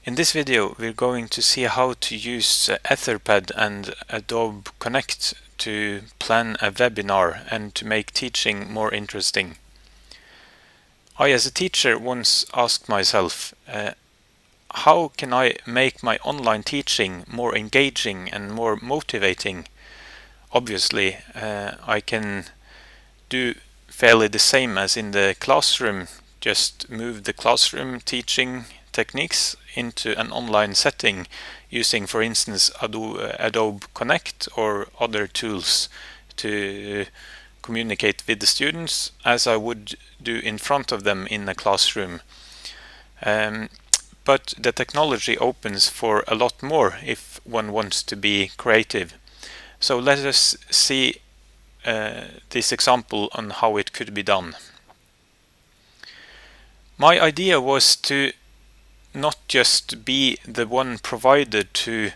In this video we're going to see how to use Etherpad and Adobe Connect to plan a webinar and to make teaching more interesting. I as a teacher once asked myself, how can I make my online teaching more engaging and more motivating? Obviously, I can do fairly the same as in the classroom, just move the classroom teaching techniques into an online setting using, for instance, Adobe Connect or other tools to communicate with the students as I would do in front of them in the classroom. But the technology opens for a lot more if one wants to be creative. So let us see this example on how it could be done. My idea was to not just be the one provider to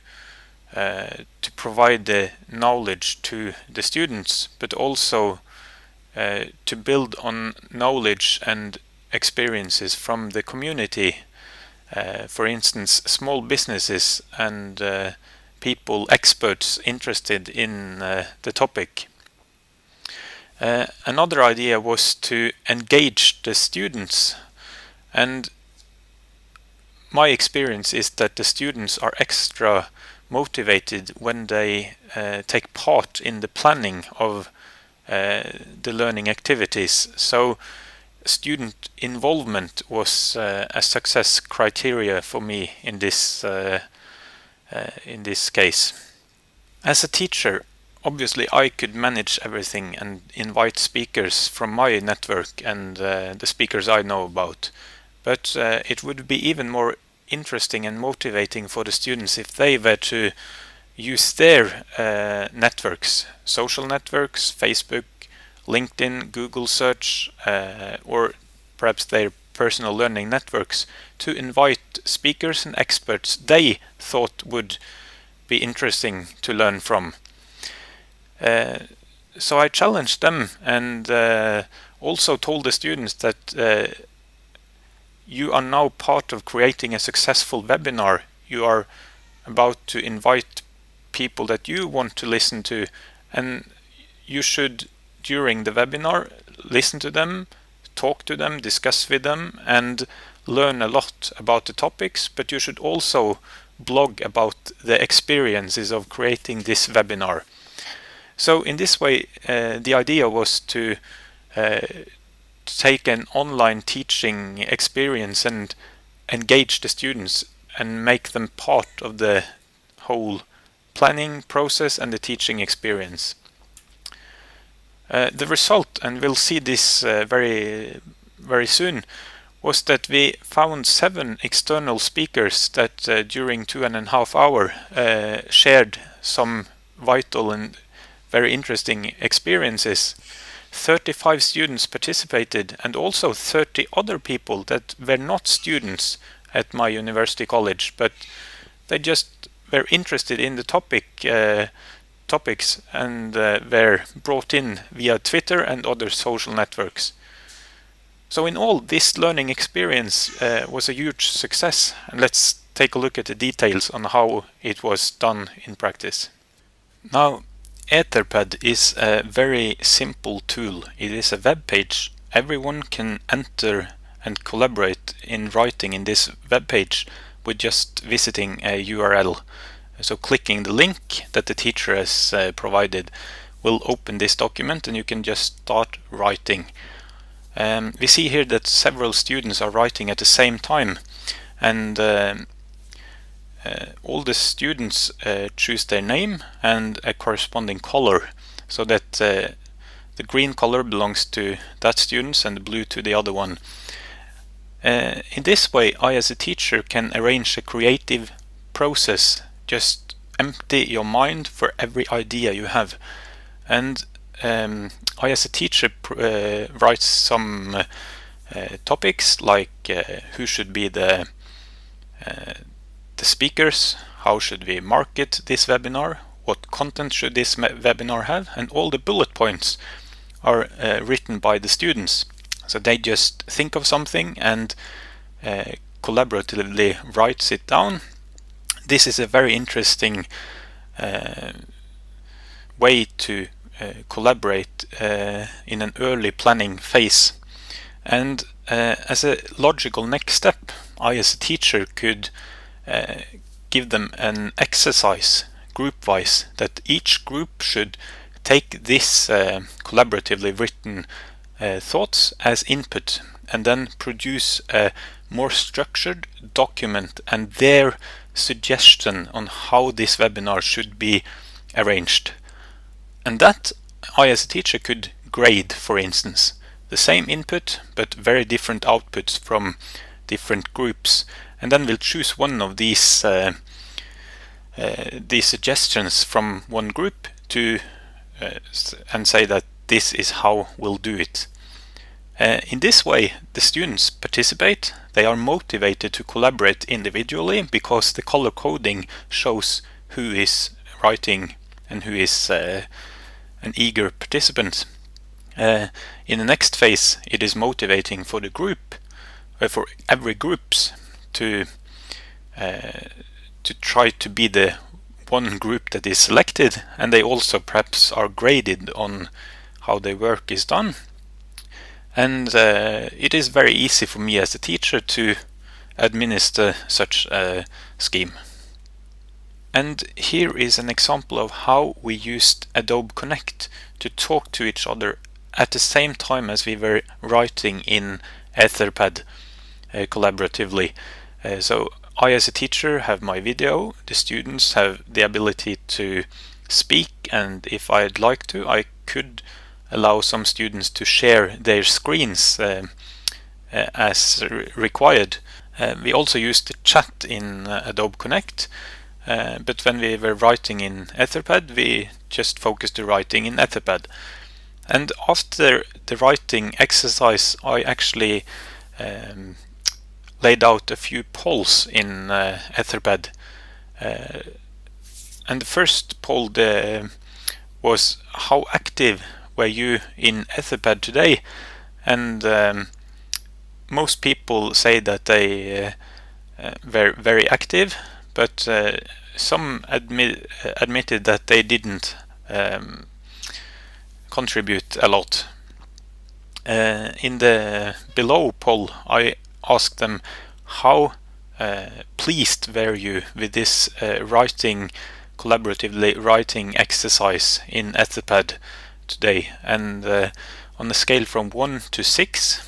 provide the knowledge to the students, but also to build on knowledge and experiences from the community. For instance, small businesses and people, experts interested in the topic. Another idea was to engage the students, and my experience is that the students are extra motivated when they take part in the planning of the learning activities. So student involvement was a success criteria for me in this case. As a teacher, obviously I could manage everything and invite speakers from my network and the speakers I know about. But it would be even more interesting and motivating for the students if they were to use their networks, social networks, Facebook, LinkedIn, Google search, or perhaps their personal learning networks, to invite speakers and experts they thought would be interesting to learn from. So I challenged them and also told the students that you are now part of creating a successful webinar. You are about to invite people that you want to listen to, and you should, during the webinar, listen to them, talk to them, discuss with them, and learn a lot about the topics, but you should also blog about the experiences of creating this webinar. So in this way, the idea was to take an online teaching experience and engage the students and make them part of the whole planning process and the teaching experience. The result, and we'll see this very soon, was that we found 7 external speakers that during 2.5 hours shared some vital and very interesting experiences. 35 students participated, and also 30 other people that were not students at my university college, but they just were interested in the topics and were brought in via Twitter and other social networks. So in all, this learning experience was a huge success, and let's take a look at the details on how it was done in practice. Now, Etherpad is a very simple tool. It is a web page. Everyone can enter and collaborate in writing in this web page with just visiting a URL. So clicking the link that the teacher has provided will open this document, and you can just start writing. We see here that several students are writing at the same time, and all the students choose their name and a corresponding color, so that the green color belongs to that student and the blue to the other one. In this way, I as a teacher can arrange a creative process. Just empty your mind for every idea you have, and I as a teacher write some topics like who should be the speakers, how should we market this webinar, what content should this webinar have, and all the bullet points are written by the students. So they just think of something and collaboratively writes it down. This is a very interesting way to collaborate in an early planning phase. And as a logical next step, I as a teacher could give them an exercise group-wise that each group should take this collaboratively written thoughts as input and then produce a more structured document and their suggestion on how this webinar should be arranged. And that I as a teacher could grade, for instance. The same input but very different outputs from different groups, and then we'll choose one of these suggestions from one group to and say that this is how we'll do it. In this way, the students participate. They are motivated to collaborate individually because the color coding shows who is writing and who is an eager participant. In the next phase, it is motivating for the group, for every groups to try to be the one group that is selected, and they also perhaps are graded on how their work is done. And it is very easy for me as a teacher to administer such a scheme. And here is an example of how we used Adobe Connect to talk to each other at the same time as we were writing in Etherpad collaboratively. So I as a teacher have my video, the students have the ability to speak, and if I'd like to, I could allow some students to share their screens as required. We also used the chat in Adobe Connect, but when we were writing in Etherpad, we just focused the writing in Etherpad. And after the writing exercise, I actually laid out a few polls in Etherpad. And the first poll was how active were you in Etherpad today? And most people say that they were very active, but some admitted that they didn't contribute a lot. In the below poll, I asked them how pleased were you with this collaboratively writing exercise in Etherpad today, and on a scale from 1 to 6,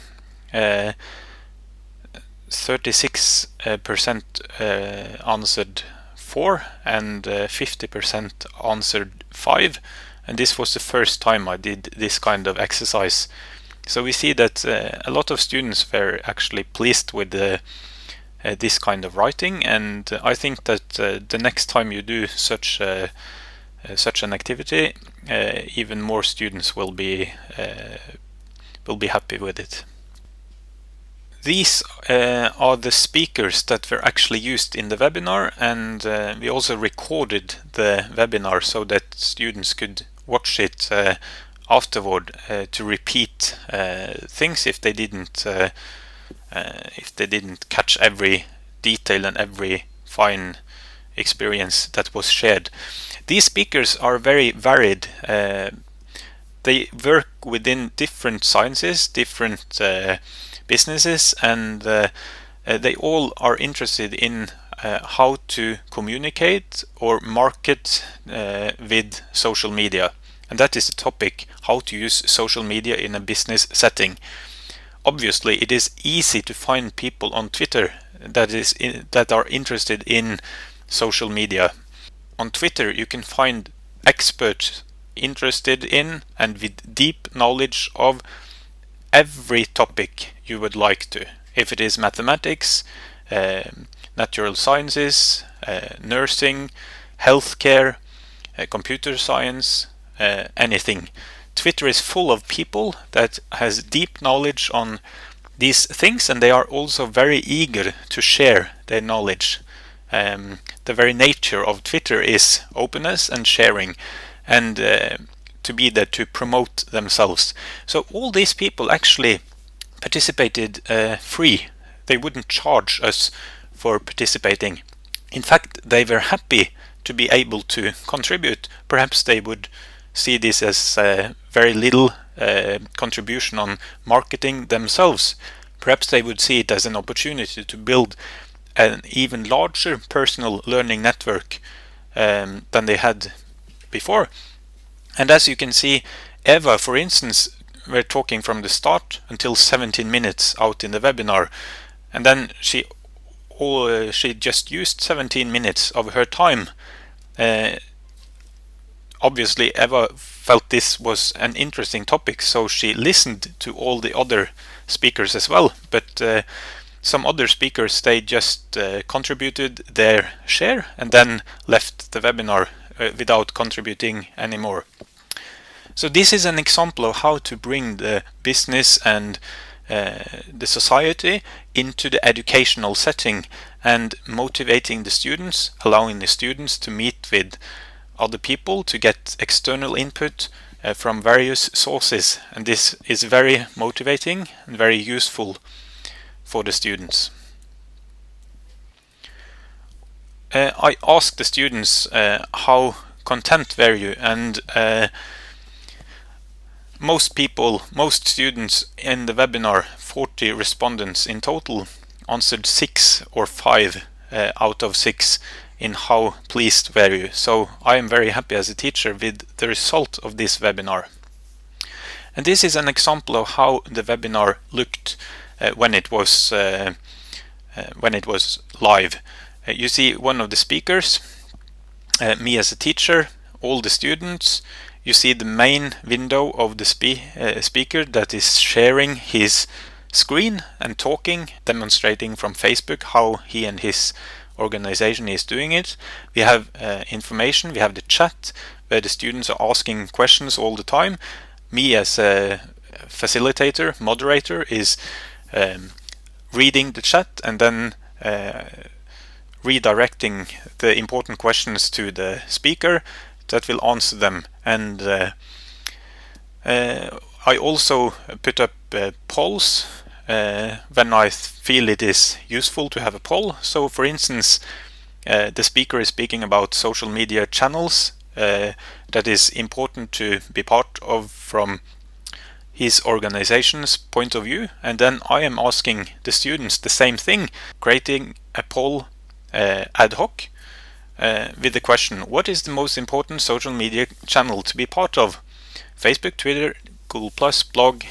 36% answered 4 and 50% answered 5, and this was the first time I did this kind of exercise. So we see that a lot of students were actually pleased with this kind of writing, and I think that the next time you do such an activity, even more students will be happy with it. These are the speakers that were actually used in the webinar, and we also recorded the webinar so that students could watch it afterward to repeat things if they didn't catch every detail and every fine experience that was shared. These speakers are very varied. They work within different sciences, different businesses, and they all are interested in how to communicate or market with social media. And that is the topic, how to use social media in a business setting. Obviously, it is easy to find people on Twitter that are interested in social media. On Twitter, you can find experts interested in and with deep knowledge of every topic you would like to. If it is mathematics, natural sciences, nursing, healthcare, computer science, anything. Twitter is full of people that has deep knowledge on these things, and they are also very eager to share their knowledge. The very nature of Twitter is openness and sharing, and to be there to promote themselves. So all these people actually participated free. they wouldn't charge us for participating. In fact, they were happy to be able to contribute. Perhaps they would see this as very little contribution on marketing themselves. Perhaps they would see it as an opportunity to build an even larger personal learning network than they had before. And as you can see, Eva, for instance, were talking from the start until 17 minutes out in the webinar, and then she just used 17 minutes of her time. Obviously, Eva felt this was an interesting topic, so she listened to all the other speakers as well. But some other speakers, they just contributed their share and then left the webinar without contributing anymore. So this is an example of how to bring the business and the society into the educational setting and motivating the students, allowing the students to meet with other people, to get external input from various sources. And this is very motivating and very useful for the students. I asked the students how content were you, and most students in the webinar, 40 respondents in total, answered 6 or 5 out of 6 in how pleased were you. So I am very happy as a teacher with the result of this webinar. And this is an example of how the webinar looked when it was live. You see one of the speakers, me as a teacher, all the students. You see the main window of the speaker that is sharing his screen and talking, demonstrating from Facebook how he and his organization is doing it. We have information, we have the chat where the students are asking questions all the time. Me as a facilitator, moderator, is reading the chat and then redirecting the important questions to the speaker that will answer them. And I also put up polls when I feel it is useful to have a poll. So for instance, the speaker is speaking about social media channels that is important to be part of from his organization's point of view, and then I am asking the students the same thing, creating a poll ad hoc with the question, what is the most important social media channel to be part of? Facebook, Twitter, Google+, blog,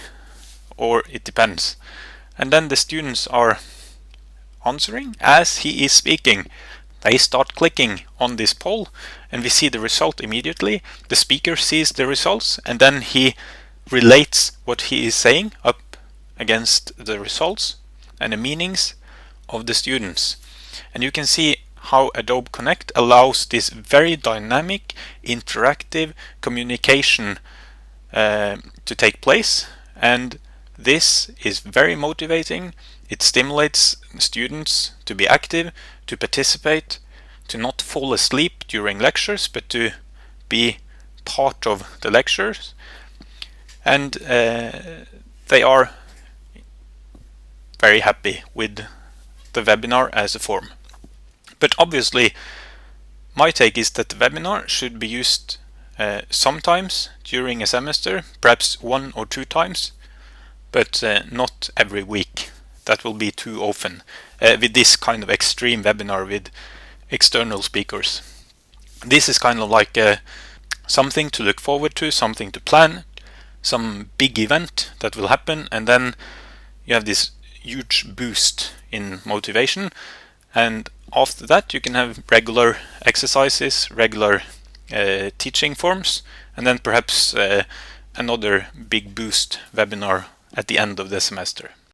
or it depends. And then the students are answering as he is speaking. They start clicking on this poll and we see the result immediately. The speaker sees the results and then he relates what he is saying up against the results and the meanings of the students. And you can see how Adobe Connect allows this very dynamic, interactive communication to take place, and this is very motivating. It stimulates students to be active, to participate, to not fall asleep during lectures, but to be part of the lectures. And they are very happy with the webinar as a form. But obviously, my take is that the webinar should be used sometimes during a semester, perhaps 1 or 2 times, but not every week. That will be too often with this kind of extreme webinar with external speakers. This is kind of like something to look forward to, something to plan, some big event that will happen, and then you have this huge boost in motivation. And after that you can have regular exercises, regular teaching forms, and then perhaps another big boost webinar at the end of the semester.